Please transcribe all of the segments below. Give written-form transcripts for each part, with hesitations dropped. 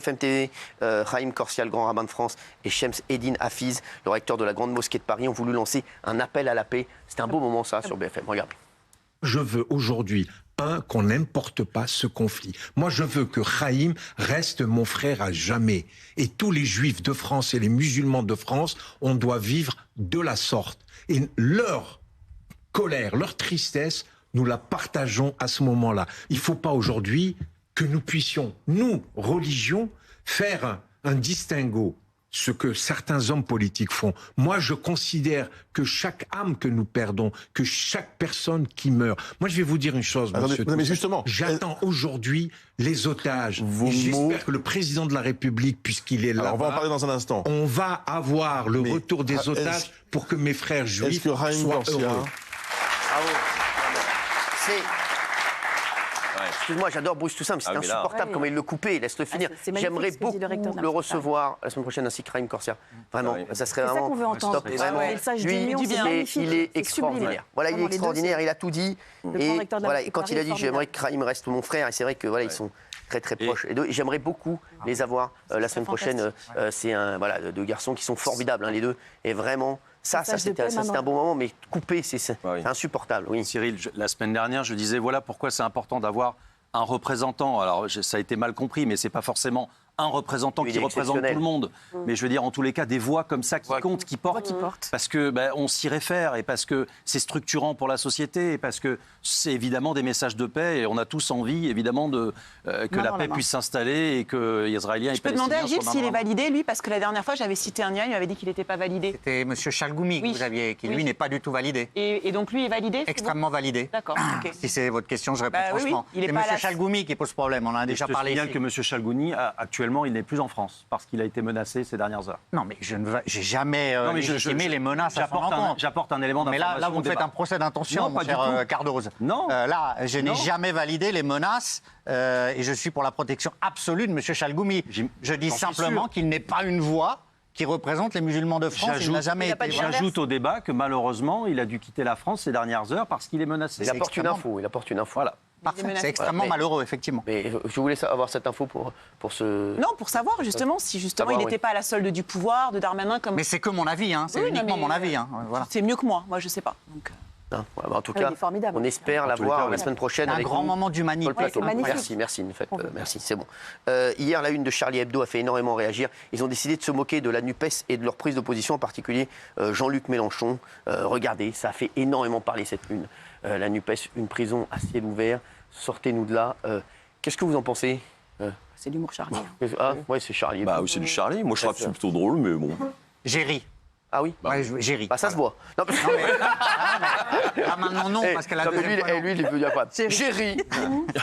FMTV, Haïm Corsia, le grand rabbin de France, et Shems Eddin Hafiz, le recteur de la Grande Mosquée de Paris, ont voulu lancer un appel à la paix. C'était un beau moment, ça, sur BFM. Regarde. Je veux aujourd'hui, qu'on n'importe pas ce conflit. Moi, je veux que Haïm reste mon frère à jamais. Et tous les juifs de France et les musulmans de France, on doit vivre de la sorte. Et leur colère, leur tristesse, nous la partageons à ce moment-là. Il ne faut pas aujourd'hui que nous puissions, nous, religions, faire un distinguo, ce que certains hommes politiques font. Moi, je considère que chaque âme que nous perdons, que chaque personne qui meurt... Moi, je vais vous dire une chose, monsieur. Mais justement... J'attends aujourd'hui les otages. Et j'espère que le président de la République, puisqu'il est là... Alors, on va en parler dans un instant. On va avoir le retour des otages pour que mes frères juifs soient heureux. Bravo. C'est... Excuse-moi, j'adore Bruce Toussaint, mais c'est insupportable comment il le coupait, laisse-le finir. J'aimerais beaucoup le recevoir la semaine prochaine ainsi que Haïm Corsia. Vraiment, ça serait vraiment... C'est ça qu'on veut entendre. Vraiment. Lui, il est extraordinaire. Voilà, il est extraordinaire, il a tout dit. Et voilà, quand il a dit j'aimerais que Haïm reste mon frère, et c'est vrai que voilà, ils sont très très proches. Et j'aimerais beaucoup les avoir la semaine prochaine. C'est deux garçons qui sont formidables, les deux. Et vraiment... Ça c'était un bon moment, mais couper, c'est insupportable. Oui. Cyril, la semaine dernière, je disais voilà pourquoi c'est important d'avoir un représentant. Alors, ça a été mal compris, mais c'est pas forcément un représentant qui représente tout le monde. Mais je veux dire, en tous les cas, des voix comme ça qui comptent, qui portent. Parce que on s'y réfère et parce que c'est structurant pour la société et parce que c'est évidemment des messages de paix et on a tous envie, évidemment, que la paix puisse s'installer et que les Israéliens et Je peux demander à Gilles s'il est validé, lui, parce que la dernière fois, j'avais cité un lien, il m'avait dit qu'il n'était pas validé. C'était M. Chalgoumi que vous aviez, qui lui n'est pas du tout validé. Et donc lui est validé? Extrêmement validé. D'accord. Si c'est votre question, je réponds franchement. C'est M. Chalgoumi qui pose problème, on en a déjà parlé. Je signale que M. Chalgoumi, actuellement, il n'est plus en France parce qu'il a été menacé ces dernières heures. Non, mais j'ai jamais légitimé les menaces à son encontre. J'apporte un élément d'information. Mais là, vous me faites un procès d'intention, mon cher Cardoz. Non. Là, je n'ai jamais validé les menaces et je suis pour la protection absolue de M. Chalgoumi. Je dis simplement qu'il n'est pas une voix qui représente les musulmans de France. Il n'a jamais été. J'ajoute au débat que malheureusement, il a dû quitter la France ces dernières heures parce qu'il est menacé. Il apporte une info. Voilà. C'est extrêmement malheureux, effectivement. Mais je voulais avoir cette info pour ce... Non, pour savoir justement si il n'était pas à la solde du pouvoir de Darmanin comme... Mais c'est que mon avis, c'est uniquement mon avis. Voilà. C'est mieux que moi je sais pas. Donc... En tout cas, on espère l'avoir la semaine prochaine. Un grand moment d'humanité. Merci, c'est bon. Hier, la une de Charlie Hebdo a fait énormément réagir. Ils ont décidé de se moquer de la NUPES et de leur prise d'opposition, en particulier Jean-Luc Mélenchon. Regardez, ça a fait énormément parler cette une. La NUPES, une prison à ciel ouvert. Sortez-nous de là. Qu'est-ce que vous en pensez? C'est l'humour Charlie. Ah, ouais, c'est Charlie. Bah oui, c'est du Charlie. Moi, je trouve que c'est plutôt drôle, mais bon. J'ai ri. Ah oui? J'ai ri. Ça se voit. Non, maintenant, non, parce qu'elle a deuxième fois, lui, il est venu à quoi? J'ai ri.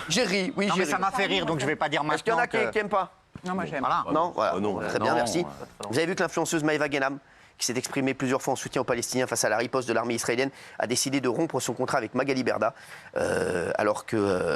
J'ai ri, oui, j'ai ri. Mais ça m'a fait rire, donc je ne vais pas dire maintenant. Est-ce qu'il y en a qui n'aiment pas? Non, moi j'aime. Non, voilà. Très bien, merci. Vous avez vu que l'influenceuse Maëva Guénam, qui s'est exprimée plusieurs fois en soutien aux Palestiniens face à la riposte de l'armée israélienne, a décidé de rompre son contrat avec Magali Berda,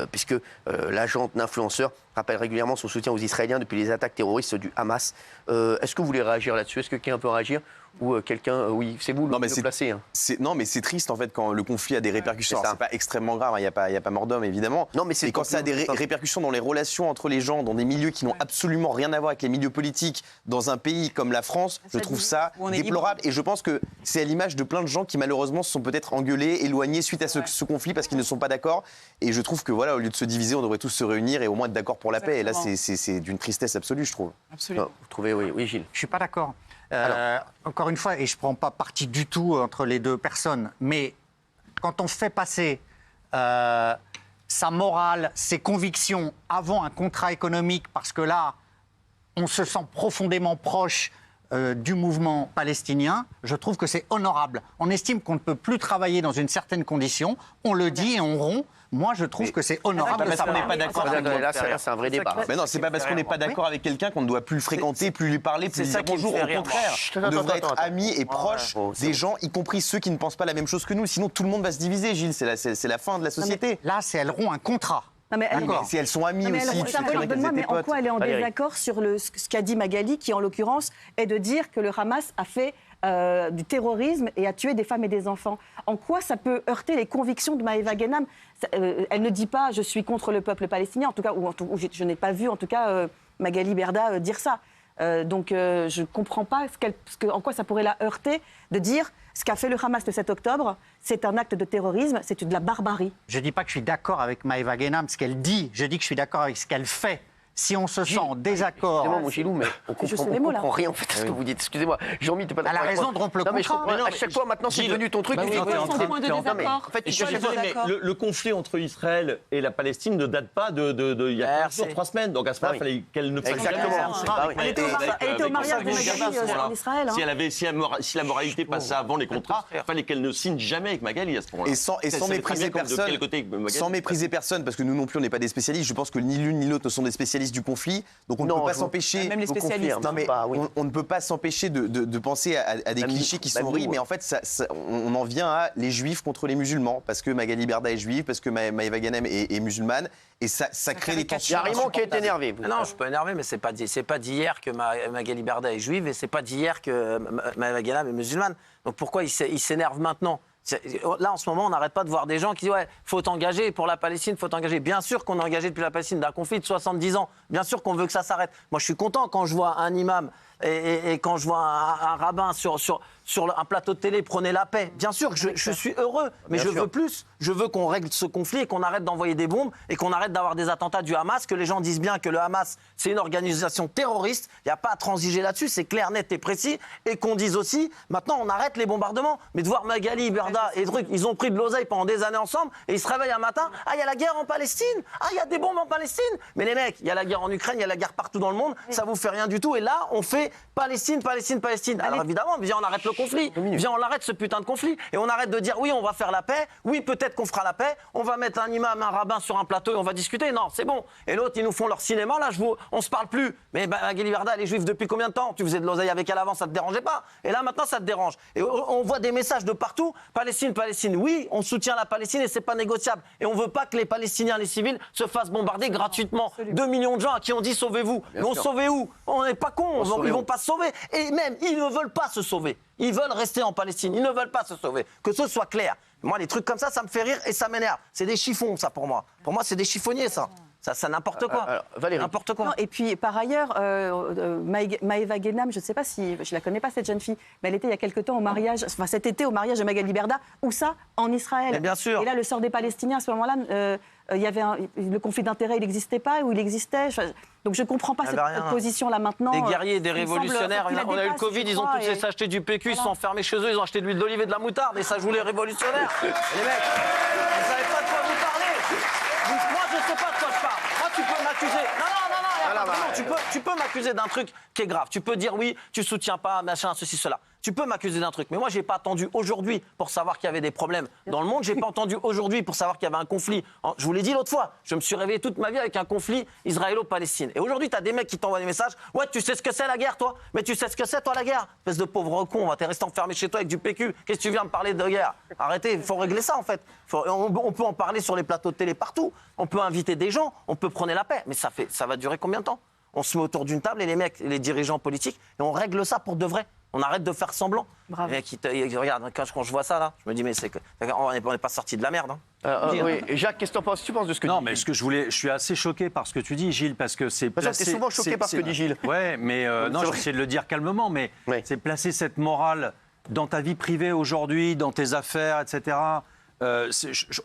puisque l'agente d'influenceur rappelle régulièrement son soutien aux Israéliens depuis les attaques terroristes du Hamas. Est-ce que vous voulez réagir là-dessus? Est-ce que quelqu'un peut réagir? Ou quelqu'un, oui, c'est vous le placé. Non, mais c'est triste en fait quand le conflit a des répercussions. C'est pas extrêmement grave, il n'y a pas mort d'homme évidemment. Non, mais quand ça a des répercussions dans les relations entre les gens, dans des milieux qui n'ont absolument rien à voir avec les milieux politiques, dans un pays comme la France, je trouve ça déplorable. Et je pense que c'est à l'image de plein de gens qui malheureusement se sont peut-être engueulés, éloignés suite à ce conflit parce qu'ils ne sont pas d'accord. Et je trouve que voilà, au lieu de se diviser, on devrait tous se réunir et au moins être d'accord pour la paix. Et là, c'est d'une tristesse absolue, je trouve. Absolument. Vous trouvez, oui, Gilles? Je suis pas d'accord. Encore une fois, et je ne prends pas parti du tout entre les deux personnes, mais quand on fait passer sa morale, ses convictions avant un contrat économique, parce que là, on se sent profondément proche du mouvement palestinien, je trouve que c'est honorable. On estime qu'on ne peut plus travailler dans une certaine condition, on le dit et on rompt. Moi, je trouve que c'est honorable. Parce qu'on n'est pas d'accord. Là, c'est un vrai débat. Mais non, c'est pas parce qu'on n'est pas d'accord avec quelqu'un qu'on ne doit plus le fréquenter, plus lui parler, plus lui dire bonjour. Au contraire, on devrait être amis et proches des gens, y compris ceux qui ne pensent pas la même chose que nous. Sinon, tout le monde va se diviser, Gilles. C'est la fin de la société. Là, c'est elles rompt un contrat. Non, mais si elles sont amies aussi, mais en quoi elle est en désaccord sur ce qu'a dit Magali, qui en l'occurrence est de dire que le Hamas a fait du terrorisme et a tué des femmes et des enfants? En quoi ça peut heurter les convictions de Maëva Guénam? Elle ne dit pas « je suis contre le peuple palestinien », en tout cas, ou je n'ai pas vu en tout cas Magali Berda dire ça. Donc je ne comprends pas en quoi ça pourrait la heurter de dire ce qu'a fait le Hamas le 7 octobre, c'est un acte de terrorisme, c'est de la barbarie. Je ne dis pas que je suis d'accord avec Maëva Guénam, ce qu'elle dit, je dis que je suis d'accord avec ce qu'elle fait. Si on se sent en désaccord... Excusez-moi, mon Gilou, mais on comprend rien en fait à ce que vous dites. Excusez-moi, Jean-Mi, t'es pas d'accord. Elle a raison de rompre le contrat. Mais à chaque fois, maintenant, c'est devenu ton truc. Le conflit entre Israël et la Palestine ne date pas il y a 15 jours, 3 semaines. Donc à ce moment-là, il fallait qu'elle ne fasse Exactement. Elle était au mariage de Magali en Israël. Si la moralité passait avant les contrats, il fallait qu'elle ne signe jamais avec Magali à ce moment-là. Et sans mépriser personne, parce que nous non plus, on n'est pas des spécialistes. Je pense que ni l'une ni l'autre ne sont des spécialistes du conflit, donc on ne peut pas s'empêcher. Même les spécialistes. Non, mais on ne peut pas s'empêcher de penser à des clichés qui sont horribles, mais en fait, on en vient à les juifs contre les musulmans, parce que Magali Berda est juive, parce que Maëva Guénem est musulmane, et ça crée des tensions. Il y a Raymond qui est énervé. Non, je suis pas énervé, mais c'est pas d'hier que Magali Berda est juive, et c'est pas d'hier que Maëva Guénem est musulmane. Donc pourquoi il s'énerve maintenant ? Là, en ce moment, on n'arrête pas de voir des gens qui disent « Ouais, faut t'engager pour la Palestine, faut t'engager ». Bien sûr qu'on est engagé depuis la Palestine d'un conflit de 70 ans. Bien sûr qu'on veut que ça s'arrête. Moi, je suis content quand je vois un imam et quand je vois un rabbin sur un plateau de télé prôner la paix. Bien sûr que je suis heureux, mais je veux plus. Je veux qu'on règle ce conflit et qu'on arrête d'envoyer des bombes et qu'on arrête d'avoir des attentats du Hamas, que les gens disent bien que le Hamas, c'est une organisation terroriste. Il n'y a pas à transiger là-dessus, c'est clair, net et précis. Et qu'on dise aussi, maintenant, on arrête les bombardements. Mais de voir Magali, Berda et trucs, ils ont pris de l'oseille pendant des années ensemble et ils se réveillent un matin, il y a la guerre en Palestine, il y a des bombes en Palestine. Mais les mecs, il y a la guerre en Ukraine, il y a la guerre partout dans le monde, ça vous fait rien du tout. Et là, on fait Palestine. Alors évidemment, viens, on arrête le conflit. Viens, on arrête ce putain de conflit. Et on arrête de dire, oui, on va faire la paix. Oui, peut-être qu'on fera la paix. On va mettre un imam, un rabbin sur un plateau et on va discuter. Non, c'est bon. Et l'autre, ils nous font leur cinéma. Là, on se parle plus. Mais Magali Berda, elle est juive depuis combien de temps ? Tu faisais de l'oseille avec elle avant, ça te dérangeait pas. Et là, maintenant, ça te dérange. Et on voit des messages de partout. Palestine. Oui, on soutient la Palestine et c'est pas négociable. Et on veut pas que les Palestiniens, les civils, se fassent bombarder gratuitement. Absolument. 2 millions de gens à qui on dit sauvez-vous. Mais on sauver où ? On n'est pas cons. Ils vont pas se sauver. Et même, ils ne veulent pas se sauver. Ils veulent rester en Palestine. Ils ne veulent pas se sauver. Que ce soit clair. Moi, les trucs comme ça me fait rire et ça m'énerve. C'est des chiffons, ça, pour moi. Pour moi, c'est des chiffonniers, ça. Ça n'importe quoi. Alors, Valérie. N'importe quoi. Non, et puis, par ailleurs, Maëva Guénam, je ne sais pas si... Je ne la connais pas, cette jeune fille, mais elle était il y a quelque temps au mariage, enfin cet été, au mariage de Magali Berda. Où ça ? En Israël. Mais bien sûr. Et là, le sort des Palestiniens, à ce moment-là, il y avait le conflit d'intérêts, il n'existait pas, ou il existait. Donc je ne comprends pas cette position-là maintenant. Des guerriers, des révolutionnaires. On a eu le Covid, ils ont tous laissé acheter du PQ, ils se sont enfermés chez eux, ils ont acheté de l'huile d'olive et de la moutarde. Et ça joue les révolutionnaires. Les mecs, vous ne savez pas de quoi vous parlez. Moi, je ne sais pas de quoi je parle. Moi, tu peux m'accuser. Non, tu peux m'accuser d'un truc qui est grave. Tu peux dire oui, tu soutiens pas, machin, ceci, cela. Tu peux m'accuser d'un truc, mais moi, j'ai pas attendu aujourd'hui pour savoir qu'il y avait des problèmes dans le monde. J'ai pas entendu aujourd'hui pour savoir qu'il y avait un conflit. Je vous l'ai dit l'autre fois, je me suis réveillé toute ma vie avec un conflit israélo-palestine. Et aujourd'hui, tu as des mecs qui t'envoient des messages. Ouais, tu sais ce que c'est la guerre, toi ? Mais tu sais ce que c'est, toi, la guerre ? Espèce de pauvre con, t'es resté enfermé chez toi avec du PQ. Qu'est-ce que tu viens me parler de guerre ? Arrêtez, il faut régler ça, en fait. On peut en parler sur les plateaux de télé partout. On peut inviter des gens, on peut prôner la paix. Mais ça va durer combien de temps ? On se met autour d'une table et les mecs, les dirigeants politiques, et on règle ça pour de vrai. On arrête de faire semblant. Bravo. Regarde, quand je vois ça, là, je me dis, mais on n'est pas sorti de la merde. Oui. Jacques, qu'est-ce que tu penses de ce que tu dis ? Non, mais je suis assez choqué par ce que tu dis, Gilles, parce que c'est placé... Tu es souvent choqué par ce que dit Gilles. Ouais, mais non, j'essaie de le dire calmement, mais c'est placer cette morale dans ta vie privée aujourd'hui, dans tes affaires, etc.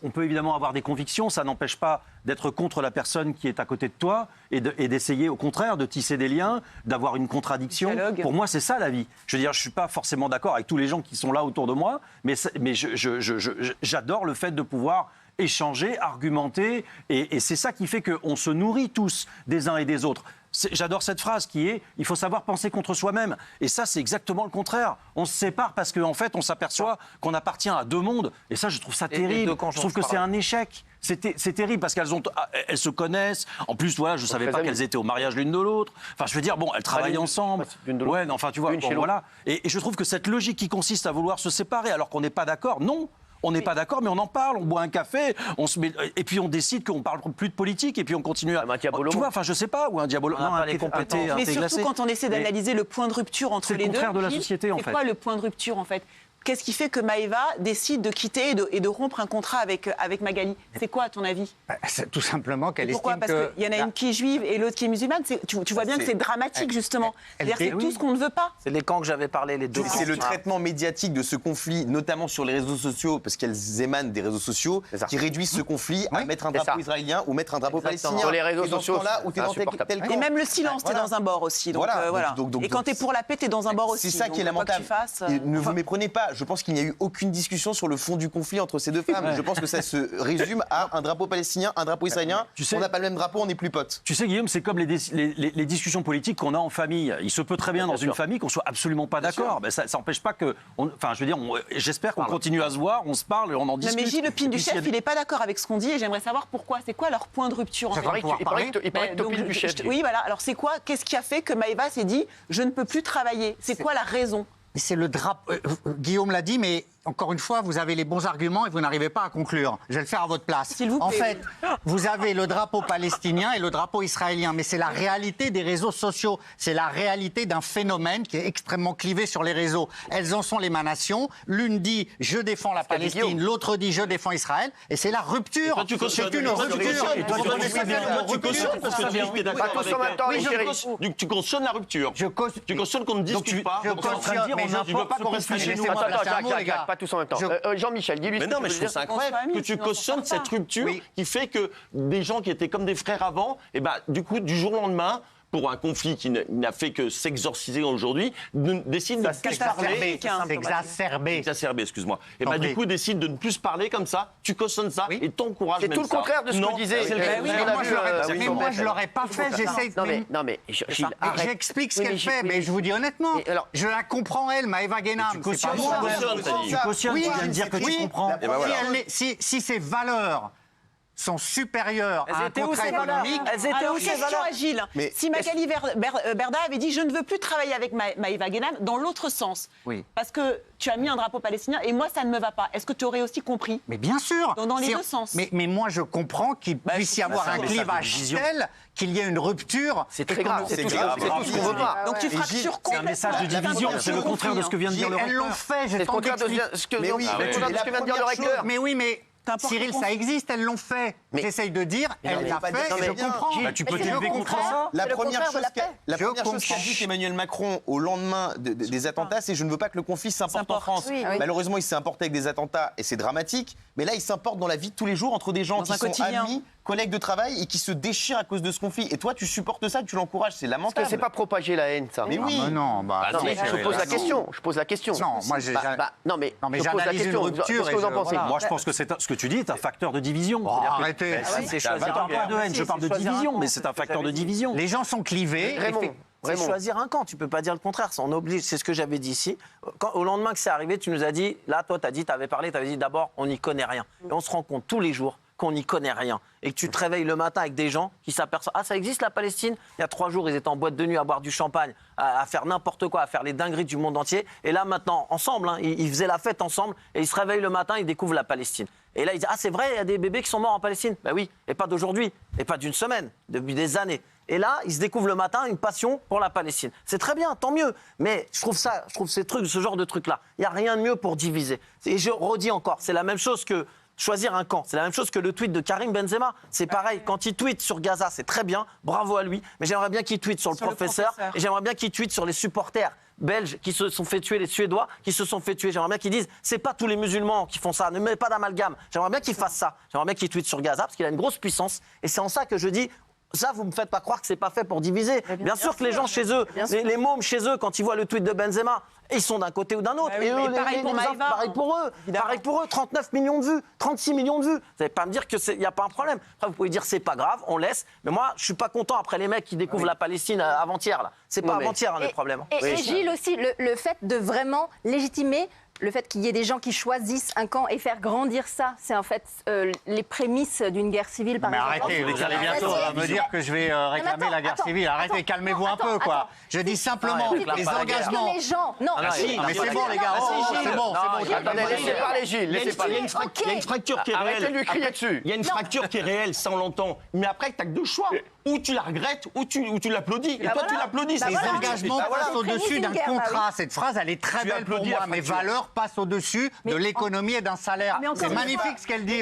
On peut évidemment avoir des convictions, ça n'empêche pas d'être contre la personne qui est à côté de toi et d'essayer au contraire de tisser des liens, d'avoir une contradiction. Dialogue. Pour moi, c'est ça la vie. Je veux dire, je ne suis pas forcément d'accord avec tous les gens qui sont là autour de moi, mais j'adore le fait de pouvoir échanger, argumenter, et c'est ça qui fait qu'on se nourrit tous des uns et des autres. J'adore cette phrase qui est « il faut savoir penser contre soi-même ». Et ça, c'est exactement le contraire. On se sépare parce qu'en fait, on s'aperçoit qu'on appartient à deux mondes. Et ça, je trouve ça terrible. Je trouve que c'est un échec. C'est terrible parce qu'elles se connaissent. En plus, voilà, je ne savais pas qu'elles étaient au mariage l'une de l'autre. Enfin, je veux dire, bon, elles travaillent ensemble. Ouais, non, enfin, tu vois, bon, voilà. Et je trouve que cette logique qui consiste à vouloir se séparer alors qu'on n'est pas d'accord, non. On n'est pas d'accord, mais on en parle, on boit un café, on se met, et puis on décide qu'on ne parle plus de politique, et puis on continue à... Tu vois, enfin, je sais pas, ou un diabolo... Non, un thé mais surtout glacé. Quand on essaie d'analyser le point de rupture entre les deux... C'est le contraire de la société, en fait. C'est quoi le point de rupture, en fait ? Qu'est-ce qui fait que Maëva décide de quitter et de rompre un contrat avec Magali? C'est quoi, à ton avis? C'est tout simplement qu'elle estime Pourquoi? Parce qu'il y en a une qui est juive et l'autre qui est musulmane. Tu vois bien que c'est dramatique, justement. C'est tout ce qu'on ne veut pas. C'est les camps que j'avais parlé, les deux. C'est le traitement médiatique de ce conflit, notamment sur les réseaux sociaux, parce qu'elles émanent des réseaux sociaux, qui réduisent ce conflit à mettre un drapeau israélien ou mettre un drapeau palestinien. Sur les réseaux sociaux, et même le silence, t'es dans un bord aussi. Donc, voilà. Et quand t'es pour la paix, t'es dans un bord aussi. C'est ça qui est lamentable. Ne vous méprenez pas. Je pense qu'il n'y a eu aucune discussion sur le fond du conflit entre ces deux femmes. Je pense que ça se résume à un drapeau palestinien, un drapeau israélien. On n'a pas le même drapeau, on n'est plus potes. Tu sais, Guillaume, c'est comme les discussions politiques qu'on a en famille. Il se peut très bien dans une famille qu'on soit absolument pas d'accord. Ça n'empêche pas que. Enfin, je veux dire, j'espère qu'on continue à se voir, on se parle, on en discute. Mais Gilles, le pin du chef, il n'est pas d'accord avec ce qu'on dit et j'aimerais savoir pourquoi. C'est quoi leur point de rupture? Il paraît que Topin du chef. Oui, voilà. Alors c'est quoi? Qu'est-ce qui a fait que Maëva s'est dit je ne peux plus travailler? C'est quoi la raison? C'est le drapeau. Guillaume l'a dit, mais encore une fois, vous avez les bons arguments et vous n'arrivez pas à conclure. Je vais le faire à votre place. S'il vous plaît. En fait, vous avez le drapeau palestinien et le drapeau israélien, mais c'est la réalité des réseaux sociaux. C'est la réalité d'un phénomène qui est extrêmement clivé sur les réseaux. Elles en sont l'émanation. L'une dit je défends la Palestine, l'autre dit je défends Israël, et c'est la rupture. C'est une rupture. Tu cautionnes la rupture. Tu cautionnes qu'on ne discute pas. Je ne veux pas qu'on reste chez nous. Pas tous en même temps. Jean-Michel, dis-lui. Mais non, mais je trouve ça incroyable que tu cautionnes cette rupture qui fait que des gens qui étaient comme des frères avant, et ben du coup, du jour au lendemain, pour un conflit qui n'a fait que s'exorciser aujourd'hui, décide de ne plus parler. S'exacerber, excuse-moi. Et ben du coup, décide de ne plus se parler comme ça. Tu cautionnes ça et t'encourages même ça. C'est tout le contraire de ce que disait. Mais moi, je l'aurais pas fait. J'essaye. Non, mais j'explique ce qu'elle fait. Mais je vous dis honnêtement, je la comprends, elle, Maëva Guénam. Tu cautionnes, tu viens de dire que tu comprends. Si ses valeurs sont supérieures à un contrat économique. Elles étaient où ces valeurs, Gilles? Si Magali Berda avait dit je ne veux plus travailler avec Maëva Guénam dans l'autre sens, parce que tu as mis un drapeau palestinien et moi ça ne me va pas, est-ce que tu aurais aussi compris? Mais bien sûr. Dans les deux sens. Mais moi je comprends qu'il puisse y avoir un clivage tel qu'il y ait une rupture. C'est très grave. C'est tout ce qu'on veut pas. Donc tu fractures complètement. C'est un message de division. C'est le contraire de ce que vient de dire le recteur. Elles l'ont fait. C'est le contraire de ce que vient de dire le recteur. Mais oui, mais Cyril, ça existe, elles l'ont fait. J'essaye de dire, elles l'ont fait, je comprends. Tu peux t'élever contre ça? La première chose qu'a dit Emmanuel Macron au lendemain des attentats, c'est « je ne veux pas que le conflit s'importe en France ». Malheureusement, il s'est importé avec des attentats et c'est dramatique. Mais là, il s'importe dans la vie de tous les jours entre des gens qui sont amis, collègues de travail et qui se déchirent à cause de ce conflit. Et toi, tu supportes ça, tu l'encourages, c'est lamentable. Parce que c'est pas propager la haine, ça. Mais oui. Non, mais je pose la question. Je pose la question. Non, moi, non, mais j'analyse une rupture. Qu'est-ce que vous en pensez? Moi, je pense que ce que tu dis est un facteur de division. Arrêtez. Je ne parle pas de haine, je parle de division, mais c'est un facteur de division. Les gens sont clivés. C'est choisir un camp, tu peux pas dire le contraire, ça on oblige, c'est ce que j'avais dit ici. Au lendemain que c'est arrivé, tu nous as dit, là toi tu avais parlé, tu avais dit d'abord on n'y connaît rien. Et on se rend compte tous les jours qu'on n'y connaît rien. Et que tu te réveilles le matin avec des gens qui s'aperçoivent, ah ça existe la Palestine? Il y a 3 jours ils étaient en boîte de nuit à boire du champagne, à faire n'importe quoi, à faire les dingueries du monde entier. Et là maintenant, ensemble, ils faisaient la fête ensemble et ils se réveillent le matin, ils découvrent la Palestine. Et là ils disent, ah c'est vrai, il y a des bébés qui sont morts en Palestine. Ben oui, et pas d'aujourd'hui, et pas d'une semaine, depuis des années. Et là, ils se découvrent le matin une passion pour la Palestine. C'est très bien, tant mieux. Mais je trouve ce genre de trucs-là, il n'y a rien de mieux pour diviser. Et je redis encore, c'est la même chose que choisir un camp. C'est la même chose que le tweet de Karim Benzema. C'est pareil, quand il tweet sur Gaza, c'est très bien, bravo à lui. Mais j'aimerais bien qu'il tweet sur le professeur. Et j'aimerais bien qu'il tweet sur les supporters belges qui se sont fait tuer, les Suédois qui se sont fait tuer. J'aimerais bien qu'ils disent, c'est pas tous les musulmans qui font ça, ne mets pas d'amalgame. J'aimerais bien qu'il fasse ça. J'aimerais bien qu'il tweet sur Gaza parce qu'il a une grosse puissance. Et c'est en ça que je dis, ça, vous me faites pas croire que c'est pas fait pour diviser. Bien sûr que les gens chez eux, les mômes chez eux, quand ils voient le tweet de Benzema, ils sont d'un côté ou d'un autre. Et eux, pareil pour eux, 39 millions de vues, 36 millions de vues. Vous n'allez pas me dire qu'il n'y a pas un problème. Après, vous pouvez dire c'est pas grave, on laisse. Mais moi, je suis pas content après les mecs qui découvrent la Palestine avant-hier. Là, c'est pas avant-hier le problème. Et Gilles aussi, le fait de vraiment légitimer le fait qu'il y ait des gens qui choisissent un camp et faire grandir ça, c'est en fait les prémices d'une guerre civile, par exemple. Arrêtez, vous allez bientôt me dire que je vais réclamer la guerre civile. Arrêtez, calmez-vous un peu, quoi. Je dis simplement les engagements. Les gens, non. Mais c'est bon, les gars. C'est bon. Attendez, laissez parler Gilles. Il y a une fracture qui est réelle. Arrêtez de lui crier dessus. Il y a une fracture qui est réelle, ça on l'entend. Mais après, tu n'as que 2 choix. ou tu la regrettes, ou tu l'applaudis. Et toi, tu l'applaudis. Les engagements passent au-dessus d'un contrat. Cette phrase, elle est très belle pour moi. Mes valeurs passent au-dessus de l'économie et d'un salaire. C'est magnifique ce qu'elle dit.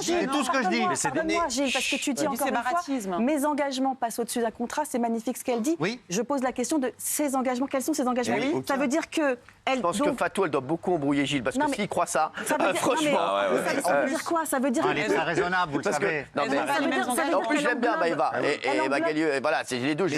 C'est tout ce que je dis. Pardonne-moi, Gilles, parce que tu dis encore une fois, mes engagements passent au-dessus d'un contrat, c'est magnifique ce qu'elle dit. Oui. Je pose la question de ces engagements. Quels sont ces engagements? Ça veut dire que... Je pense que Fatou, elle doit beaucoup embrouiller Gilles, parce que s'il croit ça, franchement... Ça veut dire quoi? Ça veut dire... Elle est très raisonnable, vous le savez. En plus, je l'aime bien, Maëva. Et Magali, voilà, les deux,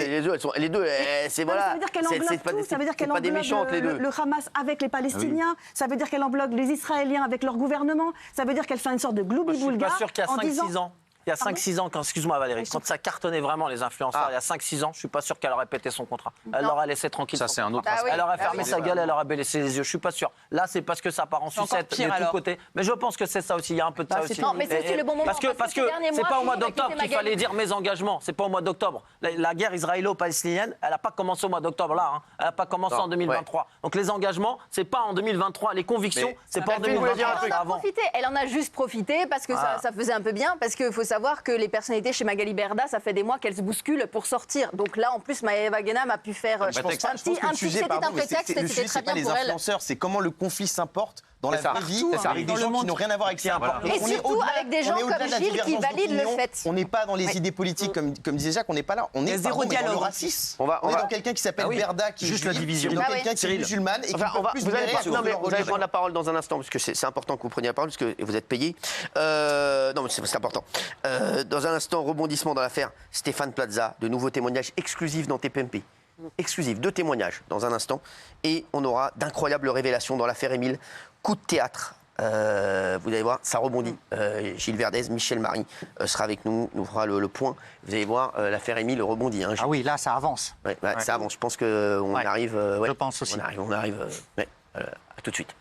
c'est voilà. Ça veut dire qu'elle englobe tout. Ça veut dire qu'elle englobe le Hamas avec les Palestiniens. Ça veut dire qu'elle englobe les Israéliens avec leur gouvernement. Ça veut dire qu'elle fait une sorte de gloubi-boulga. Je suis pas sûr qu'il y a 5-6 ans. Il y a 5-6 ans, excuse-moi Valérie, quand ça cartonnait vraiment les influenceurs, il y a 5-6 ans, je suis pas sûr qu'elle aurait pété son contrat. Elle l'aurait laissé tranquille. Ça, c'est un autre aspect. Elle aurait fermé sa gueule, elle aurait baissé les yeux. Je suis pas sûr. Là, c'est parce que ça part en sucette de tous côtés. Mais je pense que c'est ça aussi. Il y a un peu de ça aussi. Non, mais c'est aussi le bon moment. Parce que c'est pas au mois d'octobre qu'il fallait dire mes engagements. C'est pas au mois d'octobre. La guerre israélo-palestinienne, elle n'a pas commencé au mois d'octobre là. Elle n'a pas commencé en 2023. Donc les engagements, c'est pas en 2023. Les convictions, c'est pas en 2023. Elle en a juste profité parce que ça faisait un peu bien. Parce qu'il faut savoir que les personnalités chez Magali Berda, ça fait des mois qu'elles se bousculent pour sortir. Donc là, en plus, Maëva Guénam a pu faire un petit c'était un prétexte, c'était très bien pour elle. C'est comment le conflit s'importe dans la vraie vie, avec des gens qui n'ont rien à voir avec ça. Et surtout avec des gens comme Gilles qui valident le fait. On n'est pas dans les idées politiques, comme disait Jacques, on n'est pas là. On est zéro dialogue. Dans le racisme. On est dans quelqu'un qui s'appelle Berda, qui est juste la division. dans quelqu'un qui est musulmane et qui peut plus vous allez prendre la parole dans un instant, parce que c'est important que vous preniez la parole, parce que vous êtes payé. Non, mais c'est important. Dans un instant, rebondissement dans l'affaire Stéphane Plaza, de nouveaux témoignages exclusifs dans TPMP. Exclusifs, 2 témoignages dans un instant. Et on aura d'incroyables révélations dans l'affaire Émile. Coup de théâtre. Vous allez voir, ça rebondit. Gilles Verdez, Michel Marie sera avec nous, nous fera le point. Vous allez voir, l'affaire Émile rebondit. Hein, ah oui, là, ça avance. Ça avance. Je pense qu'on arrive. Je pense aussi. On arrive. À tout de suite.